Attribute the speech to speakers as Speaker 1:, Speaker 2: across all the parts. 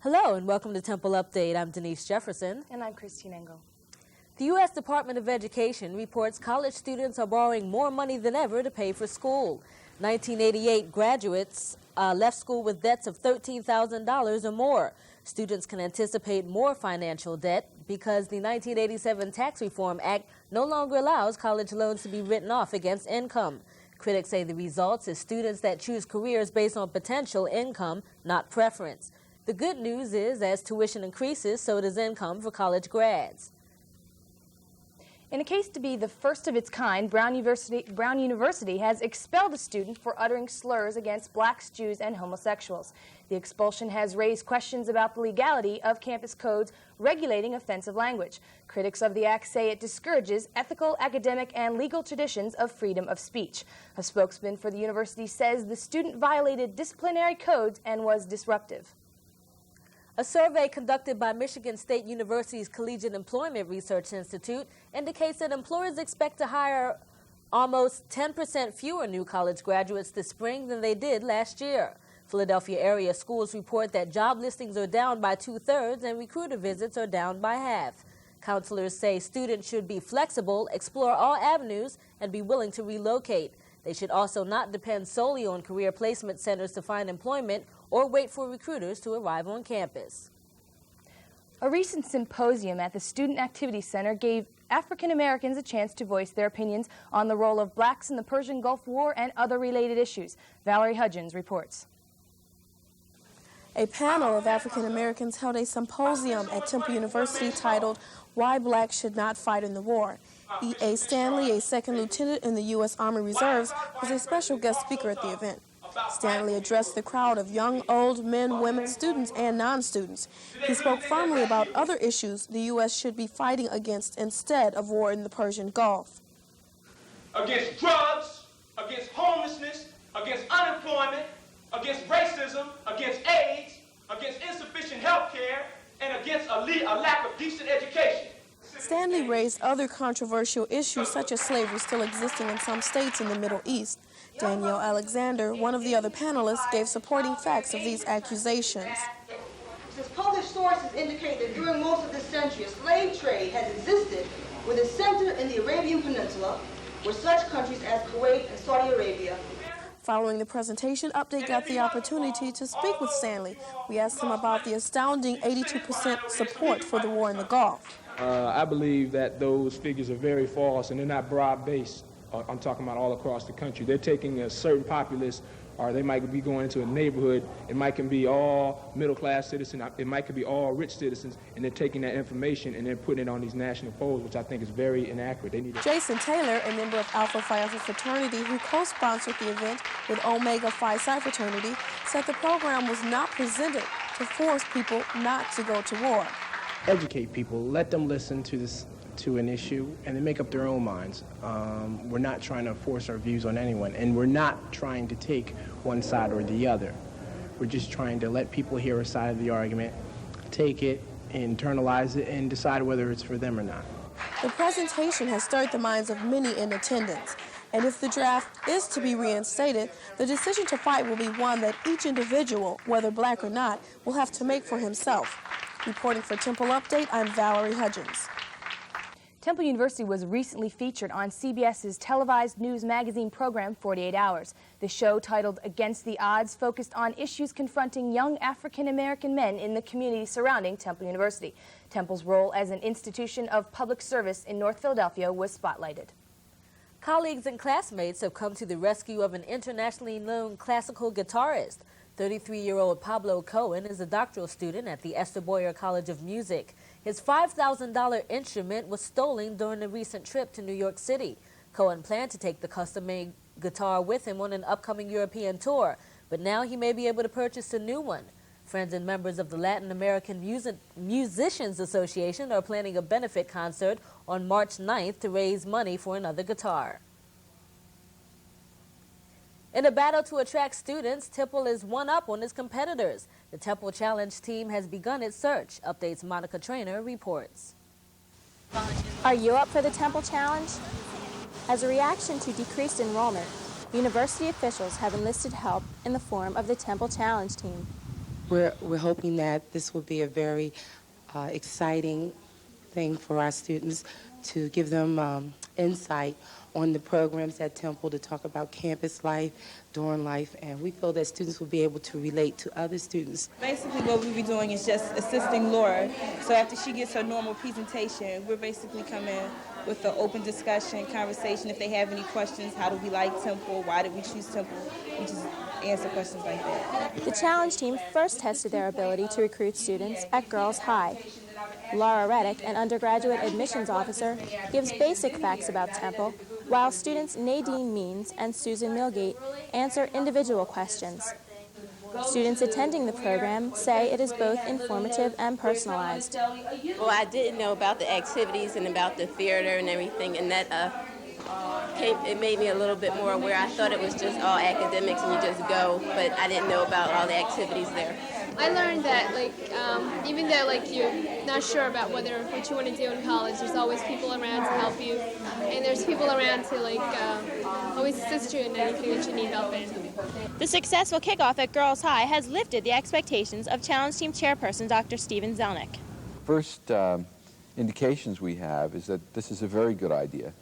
Speaker 1: Hello and welcome to Temple Update. I'm Denise Jefferson.
Speaker 2: And I'm Christine Engel.
Speaker 1: The U.S. Department of Education reports college students are borrowing more money than ever to pay for school. 1988 graduates left school with debts of $13,000 or more. Students can anticipate more financial debt because the 1987 Tax Reform Act no longer allows college loans to be written off against income. Critics say the results is students that choose careers based on potential income, not preference. The good news is, as tuition increases, so does income for college grads.
Speaker 2: In a case to be the first of its kind, Brown University has expelled a student for uttering slurs against blacks, Jews, and homosexuals. The expulsion has raised questions about the legality of campus codes regulating offensive language. Critics of the act say it discourages ethical, academic, and legal traditions of freedom of speech. A spokesman for the university says the student violated disciplinary codes and was disruptive.
Speaker 1: A survey conducted by Michigan State University's Collegiate Employment Research Institute indicates that employers expect to hire almost 10% fewer new college graduates this spring than they did last year. Philadelphia area schools report that job listings are down by 2/3 and recruiter visits are down by half. Counselors say students should be flexible, explore all avenues, and be willing to relocate. They should also not depend solely on career placement centers to find employment or wait for recruiters to arrive on campus.
Speaker 2: A recent symposium at the Student Activity Center gave African Americans a chance to voice their opinions on the role of blacks in the Persian Gulf War and other related issues. Valerie Hudgens reports.
Speaker 3: A panel of African Americans held a symposium at Temple University titled "Why Blacks Should Not Fight in the War." E.A. Stanley, a second lieutenant in the U.S. Army Reserves, was a special guest speaker at the event. Stanley addressed the crowd of young, old, men, women, students, and non-students. He spoke firmly about other issues the U.S. should be fighting against instead of war in the Persian Gulf.
Speaker 4: Against drugs, against homelessness, against unemployment, against racism, against AIDS, against insufficient health care, and against a lack of decent education.
Speaker 3: Stanley raised other controversial issues such as slavery still existing in some states in the Middle East. Danielle Alexander, one of the other panelists, gave supporting facts of these accusations.
Speaker 5: Since published sources indicate that during most of this century, a slave trade has existed with a center in the Arabian Peninsula, where such countries as Kuwait and Saudi Arabia.
Speaker 3: Following the presentation, Update got the opportunity to speak with Stanley. We asked him about the astounding 82% support for the war in the Gulf.
Speaker 6: I believe that those figures are very false, and they're not broad-based. I'm talking about all across the country. They're taking a certain populace, or they might be going into a neighborhood. It might can be all middle-class citizens. It might could be all rich citizens, and they're taking that information and they're putting it on these national polls, which I think is very inaccurate. They need to... Jason
Speaker 3: Taylor, a member of Alpha Phi Alpha fraternity who co-sponsored the event with Omega Phi Psi fraternity, said the program was not presented to force people not to go to war.
Speaker 7: Educate people, let them listen to an issue, and then make up their own minds. We're not trying to force our views on anyone, and we're not trying to take one side or the other. We're just trying to let people hear a side of the argument, take it, internalize it, and decide whether it's for them or not.
Speaker 3: The presentation has stirred the minds of many in attendance, and if the draft is to be reinstated, the decision to fight will be one that each individual, whether black or not, will have to make for himself. Reporting for Temple Update, I'm Valerie Hudgens.
Speaker 2: Temple University was recently featured on CBS's televised news magazine program 48 Hours. The show, titled Against the Odds, focused on issues confronting young African-American men in the community surrounding Temple University. Temple's role as an institution of public service in North Philadelphia was spotlighted.
Speaker 1: Colleagues and classmates have come to the rescue of an internationally known classical guitarist. 33-year-old Pablo Cohen is a doctoral student at the Esther Boyer College of Music. His $5,000 instrument was stolen during a recent trip to New York City. Cohen planned to take the custom-made guitar with him on an upcoming European tour, but now he may be able to purchase a new one. Friends and members of the Latin American Musicians Association are planning a benefit concert on March 9th to raise money for another guitar. In a battle to attract students, Temple is one up on its competitors. The Temple Challenge team has begun its search. Update's Monica Traynor reports.
Speaker 8: Are you up for the Temple Challenge? As a reaction to decreased enrollment, university officials have enlisted help in the form of the Temple Challenge team.
Speaker 9: We're hoping that this will be a very exciting thing for our students to give them insight on the programs at Temple, to talk about campus life, dorm life, and we feel that students will be able to relate to other students.
Speaker 10: Basically what we'll be doing is just assisting Laura. So after she gets her normal presentation, we're basically coming with an open discussion, conversation. If they have any questions, how do we like Temple, why did we choose Temple, we just answer questions like that.
Speaker 8: The challenge team first tested their ability to recruit students at Girls High. Laura Reddick, an undergraduate admissions officer, gives basic facts about Temple, while students Nadine Means and Susan Milgate answer individual questions. Students attending the program say it is both informative and personalized.
Speaker 11: Well, I didn't know about the activities and about the theater and everything, and that it made me a little bit more aware. I thought it was just all academics and you just go, but I didn't know about all the activities there.
Speaker 12: I learned that, even though, you're not sure about what you want to do in college, there's always people around to help you, and there's people around to, always assist you in anything that you need help in.
Speaker 8: The successful kickoff at Girls High has lifted the expectations of Challenge Team Chairperson Dr. Steven Zelnick.
Speaker 13: First indications we have is that this is a very good idea,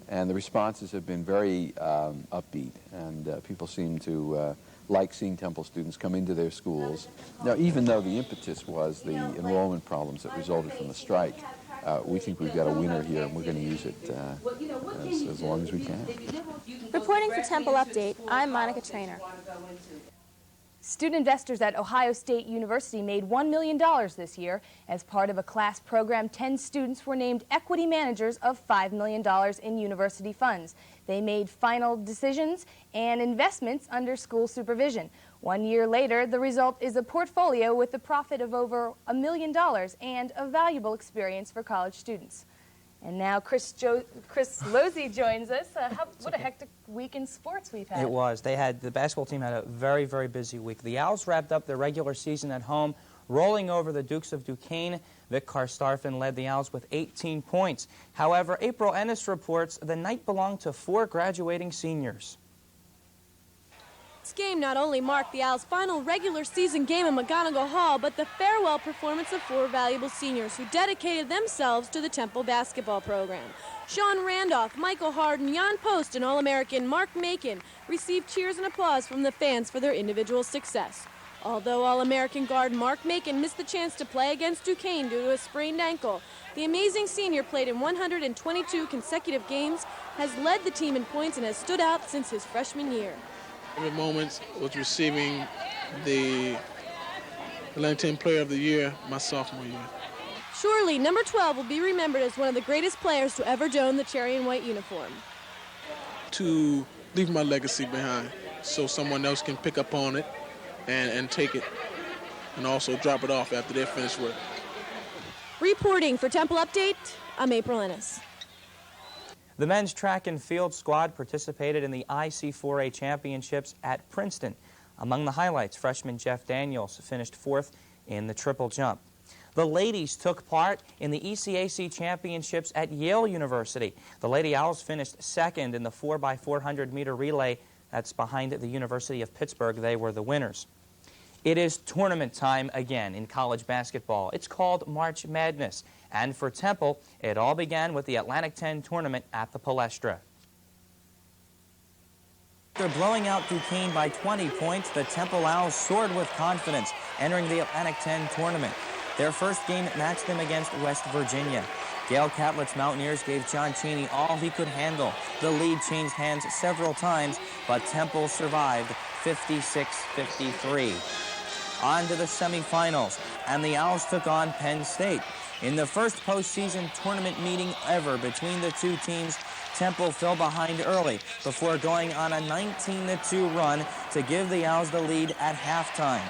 Speaker 13: and the responses have been very upbeat, and people seem to like seeing Temple students come into their schools. Now, even though the impetus was the enrollment problems that resulted from the strike, we think we've got a winner here, and we're going to use it as long as we can.
Speaker 8: Reporting for Temple Update, I'm Monica Trainer.
Speaker 2: Student investors at Ohio State University made $1 million this year. As part of a class program, 10 students were named equity managers of $5 million in university funds. They made final decisions and investments under school supervision. 1 year later, the result is a portfolio with a profit of over $1 million and a valuable experience for college students. And now Chris Lozzi joins us. What a hectic week in sports we've had.
Speaker 14: It was. The basketball team had a very, very busy week. The Owls wrapped up their regular season at home, rolling over the Dukes of Duquesne. Vic Karstafen led the Owls with 18 points. However, April Ennis reports the night belonged to 4 graduating seniors.
Speaker 15: This game not only marked the Owls' final regular season game in McGonigal Hall, but the farewell performance of 4 valuable seniors who dedicated themselves to the Temple basketball program. Sean Randolph, Michael Harden, Jan Post, and All-American Mark Macon received cheers and applause from the fans for their individual success. Although All-American guard Mark Macon missed the chance to play against Duquesne due to a sprained ankle, the amazing senior played in 122 consecutive games, has led the team in points, and has stood out since his freshman year.
Speaker 16: Every moment was receiving the Atlantic 10 Player of the Year my sophomore year.
Speaker 15: Surely, number 12 will be remembered as one of the greatest players to ever don the cherry and white uniform.
Speaker 16: To leave my legacy behind so someone else can pick up on it and take it and also drop it off after they're finished with it.
Speaker 15: Reporting for Temple Update, I'm April Ennis.
Speaker 14: The men's track and field squad participated in the IC4A championships at Princeton. Among the highlights, freshman Jeff Daniels finished 4th in the triple jump. The ladies took part in the ECAC championships at Yale University. The Lady Owls finished 2nd in the 4x400 meter relay. That's behind the University of Pittsburgh. They were the winners. It is tournament time again in college basketball. It's called March Madness. And for Temple, it all began with the Atlantic 10 tournament at the Palestra. After blowing out Duquesne by 20 points, the Temple Owls soared with confidence, entering the Atlantic 10 tournament. Their first game matched them against West Virginia. Gail Catlett's Mountaineers gave John Cheney all he could handle. The lead changed hands several times, but Temple survived 56-53. On to the semifinals, and the Owls took on Penn State. In the first postseason tournament meeting ever between the two teams, Temple fell behind early before going on a 19-2 run to give the Owls the lead at halftime.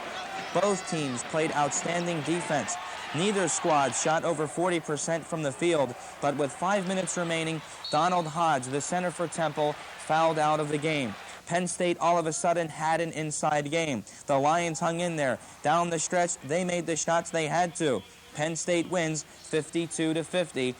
Speaker 14: Both teams played outstanding defense. Neither squad shot over 40% from the field, but with 5 minutes remaining, Donald Hodge, the center for Temple, fouled out of the game. Penn State all of a sudden had an inside game. The Lions hung in there. Down the stretch, they made the shots they had to. Penn State wins 52-50.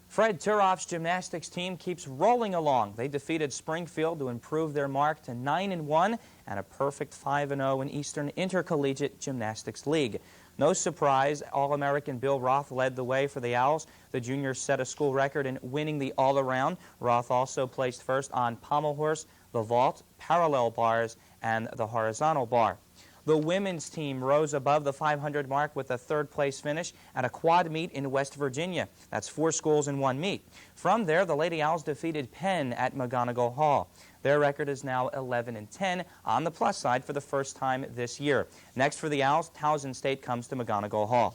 Speaker 14: Fred Turoff's gymnastics team keeps rolling along. They defeated Springfield to improve their mark to 9-1 and a perfect 5-0 in Eastern Intercollegiate Gymnastics League. No surprise, All-American Bill Roth led the way for the Owls. The juniors set a school record in winning the all-around. Roth also placed first on pommel horse, the vault, parallel bars, and the horizontal bar. The women's team rose above the 500 mark with a third-place finish at a quad meet in West Virginia. That's 4 schools in 1 meet. From there, the Lady Owls defeated Penn at McGonigal Hall. Their record is now 11-10 on the plus side for the first time this year. Next for the Owls, Towson State comes to McGonigal Hall.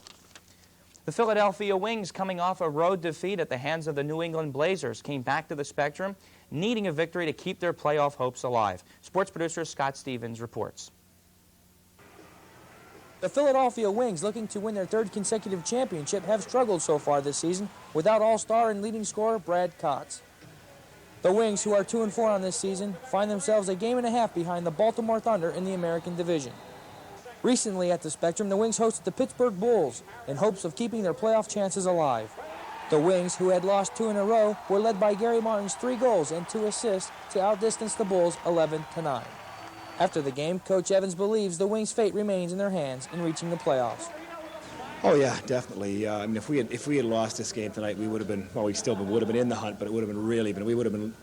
Speaker 14: The Philadelphia Wings, coming off a road defeat at the hands of the New England Blazers, came back to the Spectrum, needing a victory to keep their playoff hopes alive. Sports producer Scott Stevens reports.
Speaker 17: The Philadelphia Wings, looking to win their 3rd consecutive championship, have struggled so far this season without all-star and leading scorer Brad Kotz. The Wings, who are 2-4 on this season, find themselves a game and a half behind the Baltimore Thunder in the American Division. Recently at the Spectrum, the Wings hosted the Pittsburgh Bulls in hopes of keeping their playoff chances alive. The Wings, who had lost 2 in a row, were led by Gary Martin's 3 goals and 2 assists to outdistance the Bulls 11-9. After the game, Coach Evans believes the Wings' fate remains in their hands in reaching the playoffs.
Speaker 18: Oh yeah, definitely. I mean, if we had lost this game tonight, we would have been, well, we still would have been in the hunt, but it would have been we would have been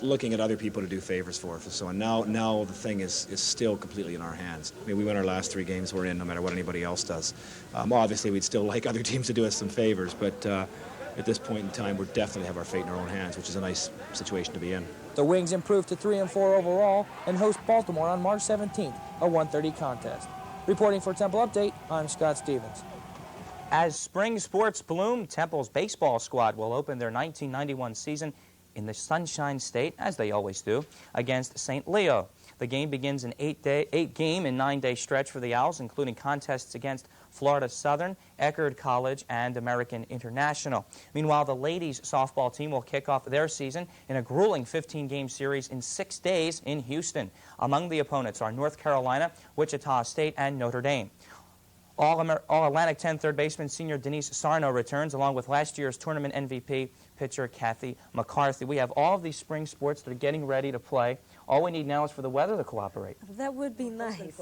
Speaker 18: looking at other people to do favors for us. So now the thing is still completely in our hands. I mean, we win our last 3 games, we're in no matter what anybody else does. Obviously, we'd still like other teams to do us some favors, but at this point in time, we definitely have our fate in our own hands, which is a nice situation to be in.
Speaker 17: The Wings improved to 3-4 overall and host Baltimore on March 17th, a 1:30 contest. Reporting for Temple Update, I'm Scott Stevens.
Speaker 14: As spring sports bloom, Temple's baseball squad will open their 1991 season in the Sunshine State, as they always do, against St. Leo. The game begins an 8-game and 9-day stretch for the Owls, including contests against Florida Southern, Eckerd College, and American International. Meanwhile, the ladies' softball team will kick off their season in a grueling 15-game series in 6 days in Houston. Among the opponents are North Carolina, Wichita State, and Notre Dame. All-Atlantic 10 third baseman senior Denise Sarno returns, along with last year's tournament MVP pitcher Kathy McCarthy. We have all of these spring sports that are getting ready to play. All we need now is for the weather to cooperate.
Speaker 1: That would be nice.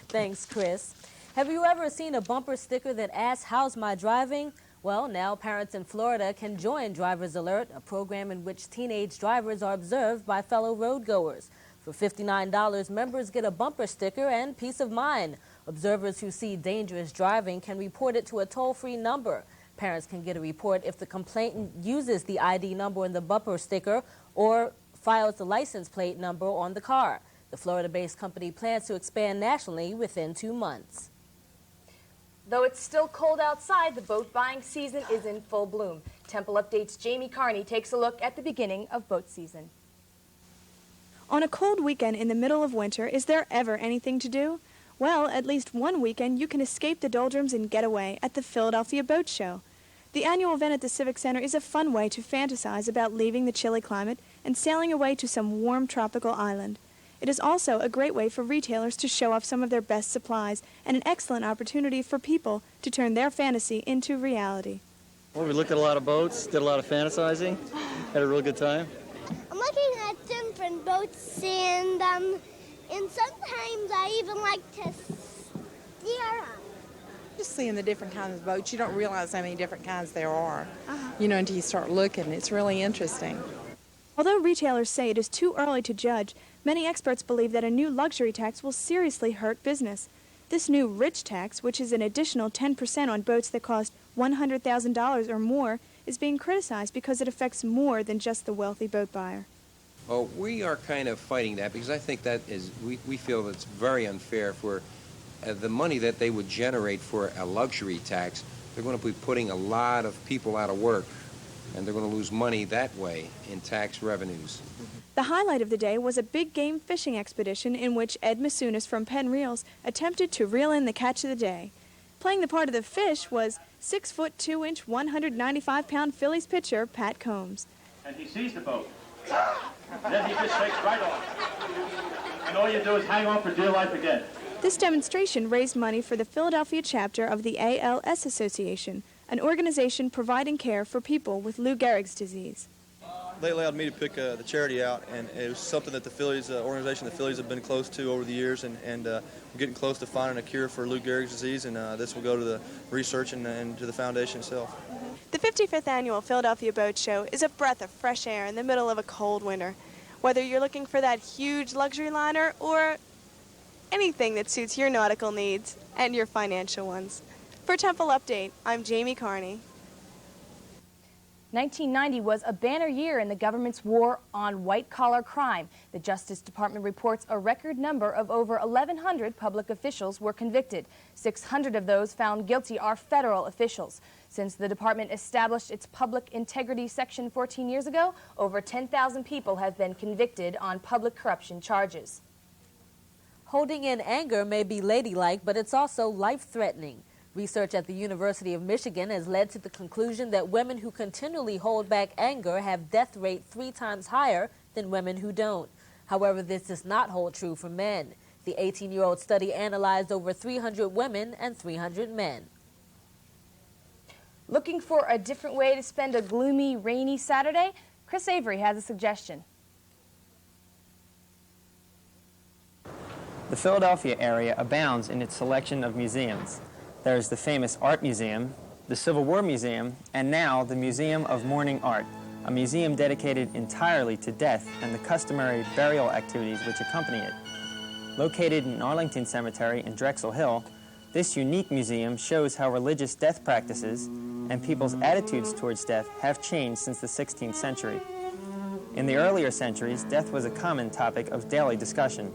Speaker 1: Thanks, Chris. Have you ever seen a bumper sticker that asks, "How's my driving?" Well, now parents in Florida can join Driver's Alert, a program in which teenage drivers are observed by fellow roadgoers. For $59, members get a bumper sticker and peace of mind. Observers who see dangerous driving can report it to a toll-free number. Parents can get a report if the complainant uses the ID number in the bumper sticker or files the license plate number on the car. The Florida-based company plans to expand nationally within 2 months.
Speaker 2: Though it's still cold outside, the boat buying season is in full bloom. Temple Update's Jamie Carney takes a look at the beginning of boat season.
Speaker 19: On a cold weekend in the middle of winter, is there ever anything to do? Well, at least one weekend you can escape the doldrums and get away at the Philadelphia Boat Show. The annual event at the Civic Center is a fun way to fantasize about leaving the chilly climate and sailing away to some warm tropical island. It is also a great way for retailers to show off some of their best supplies and an excellent opportunity for people to turn their fantasy into reality.
Speaker 20: Well, we looked at a lot of boats, did a lot of fantasizing, had a real good time.
Speaker 21: I'm looking at different boats, and sometimes I even like to steer them.
Speaker 22: Just seeing the different kinds of boats, you don't realize how many different kinds there are, until you start looking. It's really interesting.
Speaker 19: Although retailers say it is too early to judge, many experts believe that a new luxury tax will seriously hurt business. This new rich tax, which is an additional 10% on boats that cost $100,000 or more, is being criticized because it affects more than just the wealthy boat buyer.
Speaker 23: Well, we are kind of fighting that because I think that is, we feel that's very unfair for the money that they would generate for a luxury tax. They're going to be putting a lot of people out of work, and they're going to lose money that way in tax revenues.
Speaker 19: The highlight of the day was a big game fishing expedition in which Ed Masunas from Penn Reels attempted to reel in the catch of the day. Playing the part of the fish was 6'2", 195-pound Phillies pitcher Pat Combs.
Speaker 24: And he sees the boat. And then he just takes right off. And all you do is hang on for dear life again.
Speaker 19: This demonstration raised money for the Philadelphia chapter of the ALS Association, an organization providing care for people with Lou Gehrig's disease.
Speaker 4: they allowed me to pick the charity out, and it was something that the Phillies, organization the Phillies have been close to over the years, and we're getting close to finding a cure for Lou Gehrig's disease, and this will go to the research and to the foundation itself.
Speaker 19: The 55th Annual Philadelphia Boat Show is a breath of fresh air in the middle of a cold winter. Whether you're looking for that huge luxury liner or anything that suits your nautical needs and your financial ones. For Temple Update, I'm Jamie Carney.
Speaker 2: 1990 was a banner year in the government's war on white-collar crime. The Justice Department reports a record number of over 1,100 public officials were convicted. 600 of those found guilty are federal officials. Since the department established its Public Integrity Section 14 years ago, over 10,000 people have been convicted on public corruption charges.
Speaker 1: Holding in anger may be ladylike, but it's also life-threatening. Research at the University of Michigan has led to the conclusion that women who continually hold back anger have death rate 3 times higher than women who don't. However, this does not hold true for men. The 18-year-old study analyzed over 300 women and 300 men.
Speaker 2: Looking for a different way to spend a gloomy, rainy Saturday? Chris Avery has a suggestion.
Speaker 14: The Philadelphia area abounds in its selection of museums. There's the famous Art Museum, the Civil War Museum, and now the Museum of Mourning Art, a museum dedicated entirely to death and the customary burial activities which accompany it. Located in Arlington Cemetery in Drexel Hill, this unique museum shows how religious death practices and people's attitudes towards death have changed since the 16th century. In the earlier centuries, death was a common topic of daily discussion.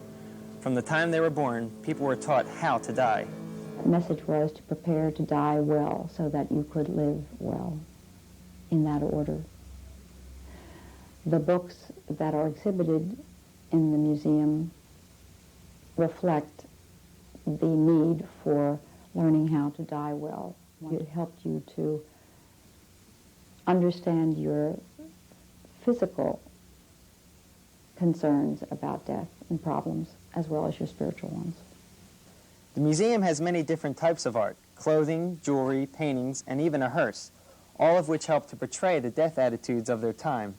Speaker 14: From the time they were born, people were taught how to die.
Speaker 5: The message was to prepare to die well so that you could live well in that order. The books that are exhibited in the museum reflect the need for learning how to die well. It helped you to understand your physical concerns about death and problems as well as your spiritual ones.
Speaker 14: The museum has many different types of art: clothing, jewelry, paintings, and even a hearse, all of which help to portray the death attitudes of their time.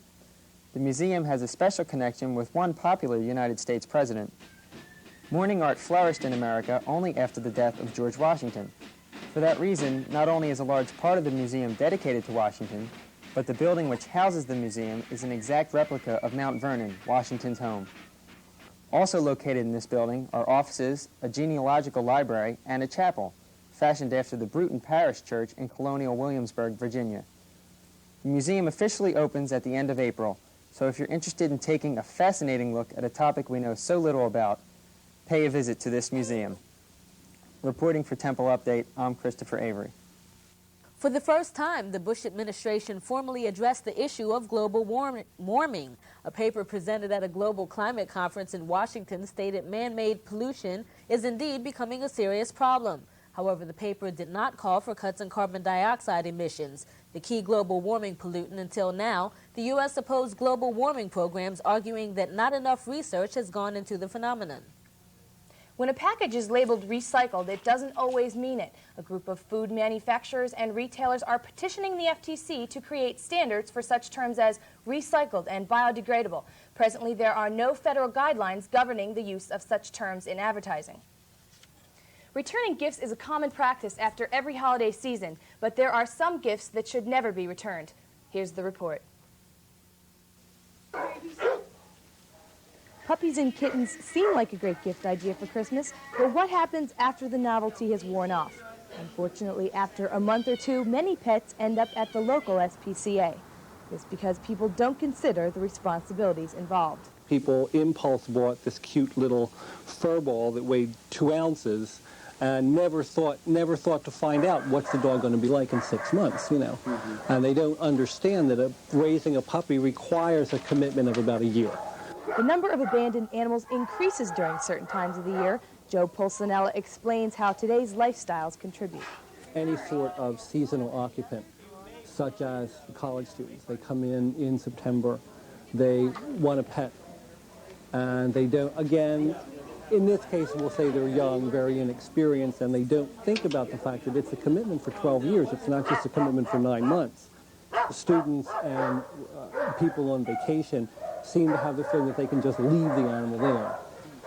Speaker 14: The museum has a special connection with one popular United States president. Mourning art flourished in America only after the death of George Washington. For that reason, not only is a large part of the museum dedicated to Washington, but the building which houses the museum is an exact replica of Mount Vernon, Washington's home. Also located in this building are offices, a genealogical library, and a chapel, fashioned after the Bruton Parish Church in colonial Williamsburg, Virginia. The museum officially opens at the end of April, so if you're interested in taking a fascinating look at a topic we know so little about, pay a visit to this museum. Reporting for Temple Update, I'm Christopher Avery.
Speaker 1: For the first time, the Bush administration formally addressed the issue of global warming. A paper presented at a global climate conference in Washington stated man-made pollution is indeed becoming a serious problem. However, the paper did not call for cuts in carbon dioxide emissions, the key global warming pollutant until now. The U.S. opposed global warming programs, arguing that not enough research has gone into the phenomenon.
Speaker 2: When a package is labeled recycled, it doesn't always mean it. A group of food manufacturers and retailers are petitioning the FTC to create standards for such terms as recycled and biodegradable. Presently, there are no federal guidelines governing the use of such terms in advertising. Returning gifts is a common practice after every holiday season, but there are some gifts that should never be returned. Here's the report. Puppies and kittens seem like a great gift idea for Christmas, but what happens after the novelty has worn off? Unfortunately, after a month or two, many pets end up at the local SPCA. This because people don't consider the responsibilities involved.
Speaker 6: People impulse bought this cute little fur ball that weighed 2 ounces and never thought to find out what's the dog going to be like in 6 months, you know. And they don't understand that raising a puppy requires a commitment of about a year.
Speaker 2: The number of abandoned animals increases during certain times of the year. Joe Pulcinella explains how today's lifestyles contribute.
Speaker 6: Any sort of seasonal occupant, such as college students, they come in September, they want a pet, and they don't, again, in this case, we'll say they're young, very inexperienced, and they don't think about the fact that it's a commitment for 12 years. It's not just a commitment for 9 months. students and people on vacation seem to have the feeling that they can just leave the animal there.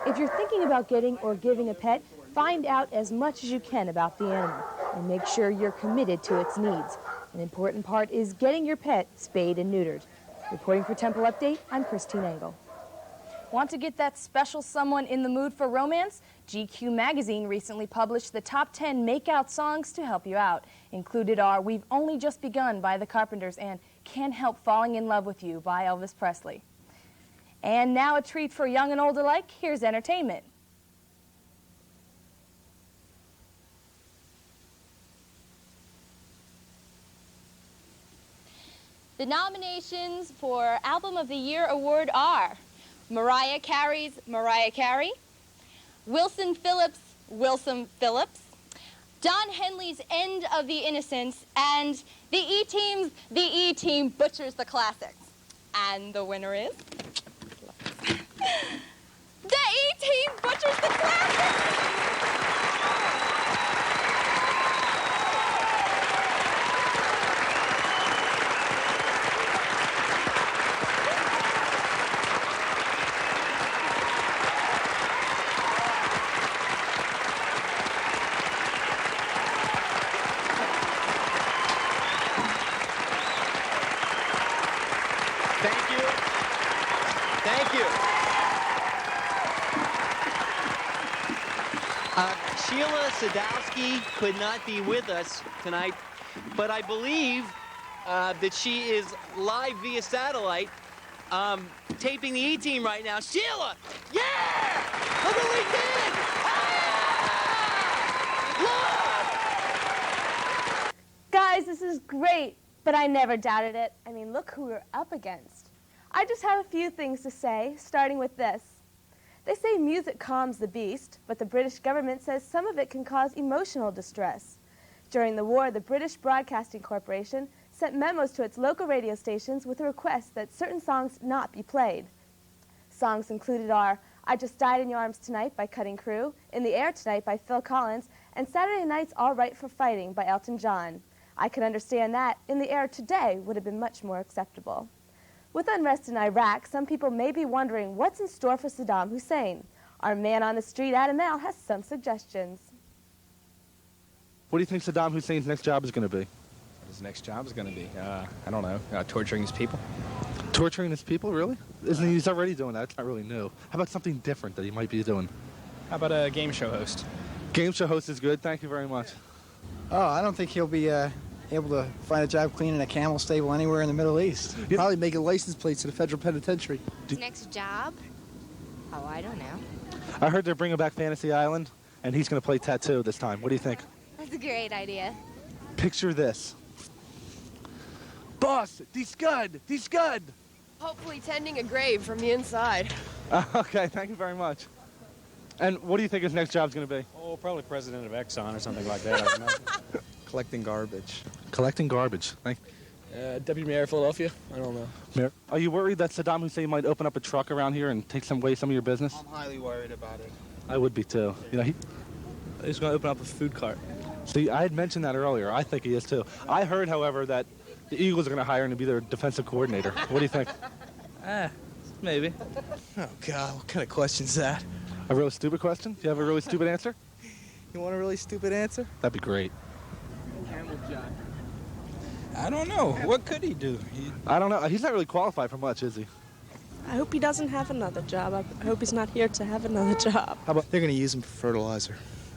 Speaker 2: If you're thinking about getting or giving a pet, find out as much as you can about the animal and make sure you're committed to its needs. An important part is getting your pet spayed and neutered. Reporting for Temple Update, I'm Christine Engel. Want to get that special someone in the mood for romance? GQ magazine recently published the top 10 make-out songs to help you out. Included are We've Only Just Begun by the Carpenters and Can't Help Falling in Love with You by Elvis Presley. And now a treat for young and old alike, here's entertainment.
Speaker 3: The nominations for Album of the Year award are Mariah Carey's Mariah Carey, Wilson Phillips' Wilson Phillips, Don Henley's End of the Innocents, and the E-Team's The E-Team Butchers the Classics. And the winner is... the E-Team Butchers the Classics!
Speaker 7: Sheila Sadowski could not be with us tonight, but I believe that she is live via satellite, taping the E-Team right now. Sheila! Yeah! Look what we did! Ah! Look!
Speaker 9: Guys, this is great, but I never doubted it. I mean, look who we're up against. I just have a few things to say, starting with this. They say music calms the beast, but the British government says some of it can cause emotional distress. During the war, the British Broadcasting Corporation sent memos to its local radio stations with a request that certain songs not be played. Songs included are I Just Died in Your Arms Tonight by Cutting Crew, In the Air Tonight by Phil Collins, and Saturday Night's All Right for Fighting by Elton John. I can understand that In the Air Today would have been much more acceptable. With unrest in Iraq, some people may be wondering what's in store for Saddam Hussein. Our man on the street, Adam L., has some suggestions.
Speaker 10: What do you think Saddam Hussein's next job is going to be?
Speaker 25: His next job is going to be, I don't know, torturing his people.
Speaker 10: Torturing his people, really? He's already doing that. It's not really new. How about something different that he might be doing?
Speaker 25: How about a game show host?
Speaker 10: Game show host is good. Thank you very much.
Speaker 26: Oh, I don't think he'll be able to find a job cleaning a camel stable anywhere in the Middle East.
Speaker 27: Probably making license plates to the federal penitentiary.
Speaker 28: His next job? Oh, I don't know.
Speaker 10: I heard they're bringing back Fantasy Island, and he's going to play Tattoo this time. What do you think?
Speaker 28: That's a great idea.
Speaker 10: Picture this. Boss, he's good. He's good.
Speaker 29: Hopefully tending a grave from the inside.
Speaker 10: Okay, thank you very much. And what do you think his next job's going to be?
Speaker 25: Oh, probably president of Exxon or something like that, I imagine.
Speaker 27: Collecting garbage.
Speaker 10: Collecting garbage. Thank
Speaker 27: Deputy Mayor of Philadelphia? I don't know.
Speaker 10: Mayor, are you worried that Saddam Hussein might open up a truck around here and take away some of your business?
Speaker 27: I'm highly worried about it.
Speaker 10: I would be too. You know,
Speaker 27: he's going to open up a food cart.
Speaker 10: See, I had mentioned that earlier. I think he is too. I heard, however, that the Eagles are going to hire him to be their defensive coordinator. What do you think?
Speaker 27: Maybe. Oh, God, what kind of question is that?
Speaker 10: A really stupid question? Do you have a really stupid answer?
Speaker 27: You want a really stupid answer?
Speaker 10: That'd be great.
Speaker 25: I don't know. What could he do?
Speaker 10: I don't know. He's not really qualified for much, is he?
Speaker 30: I hope he doesn't have another job. I hope he's not here to have another job.
Speaker 27: How about they're going to use him for fertilizer?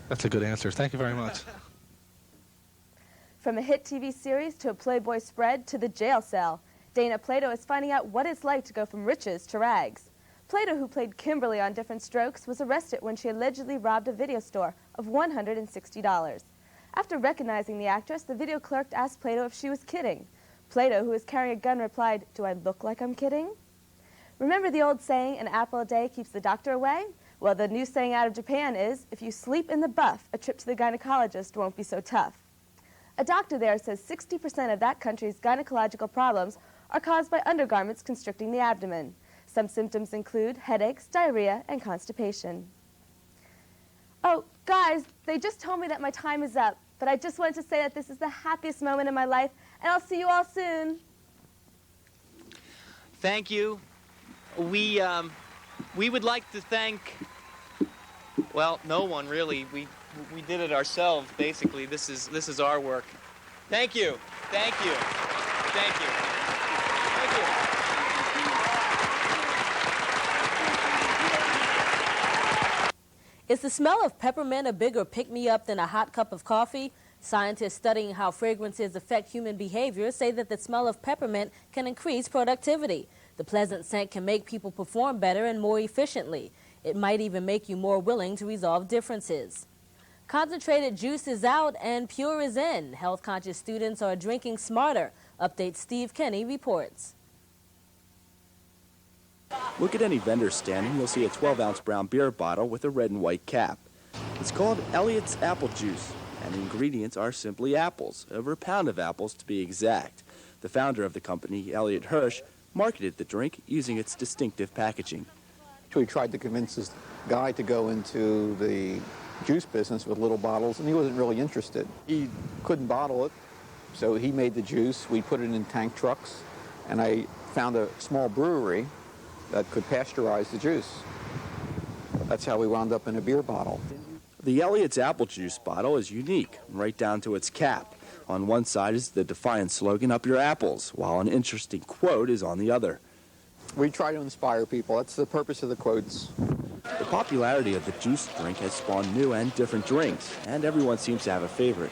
Speaker 10: That's a good answer. Thank you very much.
Speaker 9: From a hit TV series to a Playboy spread to the jail cell, Dana Plato is finding out what it's like to go from riches to rags. Plato, who played Kimberly on Different Strokes, was arrested when she allegedly robbed a video store of $160. After recognizing the actress, the video clerk asked Plato if she was kidding. Plato, who was carrying a gun, replied, "Do I look like I'm kidding?" Remember the old saying, an apple a day keeps the doctor away? Well, the new saying out of Japan is, if you sleep in the buff, a trip to the gynecologist won't be so tough. A doctor there says 60% of that country's gynecological problems are caused by undergarments constricting the abdomen. Some symptoms include headaches, diarrhea, and constipation. Oh, guys, they just told me that my time is up. But I just wanted to say that this is the happiest moment in my life, and I'll see you all soon.
Speaker 7: Thank you. We would like to thank, well, no one really. We did it ourselves, basically. This is our work. Thank you. Thank you. Thank you. Thank you.
Speaker 1: Is the smell of peppermint a bigger pick-me-up than a hot cup of coffee? Scientists studying how fragrances affect human behavior say that the smell of peppermint can increase productivity. The pleasant scent can make people perform better and more efficiently. It might even make you more willing to resolve differences. Concentrated juice is out and pure is in. Health-conscious students are drinking smarter. Update Steve Kenny reports.
Speaker 8: Look at any vendor stand and you'll see a 12-ounce brown beer bottle with a red and white cap. It's called Elliott's Apple Juice, and the ingredients are simply apples, over a pound of apples to be exact. The founder of the company, Elliott Hirsch, marketed the drink using its distinctive packaging.
Speaker 11: We tried to convince this guy to go into the juice business with little bottles, and he wasn't really interested. He couldn't bottle it, so he made the juice. We put it in tank trucks, and I found a small brewery that could pasteurize the juice. That's how we wound up in a beer bottle.
Speaker 8: The Elliott's Apple Juice bottle is unique, right down to its cap. On one side is the defiant slogan, "Up your apples," while an interesting quote is on the other.
Speaker 11: We try to inspire people. That's the purpose of the quotes.
Speaker 8: The popularity of the juice drink has spawned new and different drinks, and everyone seems to have a favorite.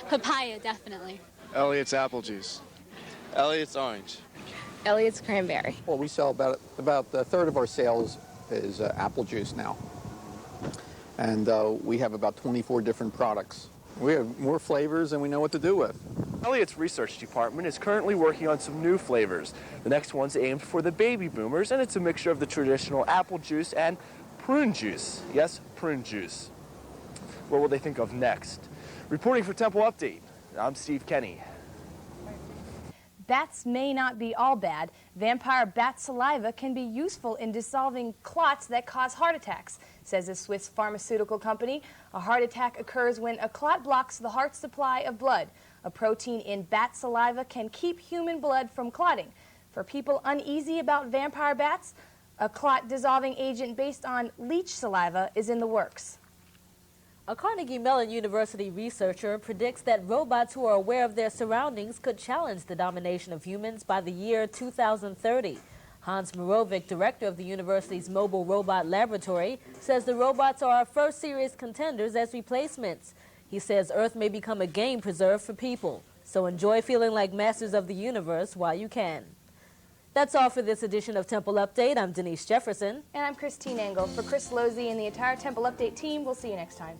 Speaker 28: Papaya, definitely.
Speaker 12: Elliott's Apple Juice. Elliott's Orange.
Speaker 29: Elliott's Cranberry.
Speaker 11: Well, we sell about a third of our sales is apple juice now. And we have about 24 different products. We have more flavors than we know what to do with.
Speaker 8: Elliott's research department is currently working on some new flavors. The next one's aimed for the baby boomers, and it's a mixture of the traditional apple juice and prune juice. Yes, prune juice. What will they think of next? Reporting for Temple Update, I'm Steve Kenny.
Speaker 2: Bats may not be all bad. Vampire bat saliva can be useful in dissolving clots that cause heart attacks, says a Swiss pharmaceutical company. A heart attack occurs when a clot blocks the heart's supply of blood. A protein in bat saliva can keep human blood from clotting. For people uneasy about vampire bats, a clot dissolving agent based on leech saliva is in the works.
Speaker 1: A Carnegie Mellon University researcher predicts that robots who are aware of their surroundings could challenge the domination of humans by the year 2030. Hans Morovic, director of the university's mobile robot laboratory, says the robots are our first serious contenders as replacements. He says Earth may become a game preserve for people, so enjoy feeling like masters of the universe while you can. That's all for this edition of Temple Update. I'm Denise Jefferson.
Speaker 2: And I'm Christine Engel. For Chris Losey and the entire Temple Update team, we'll see you next time.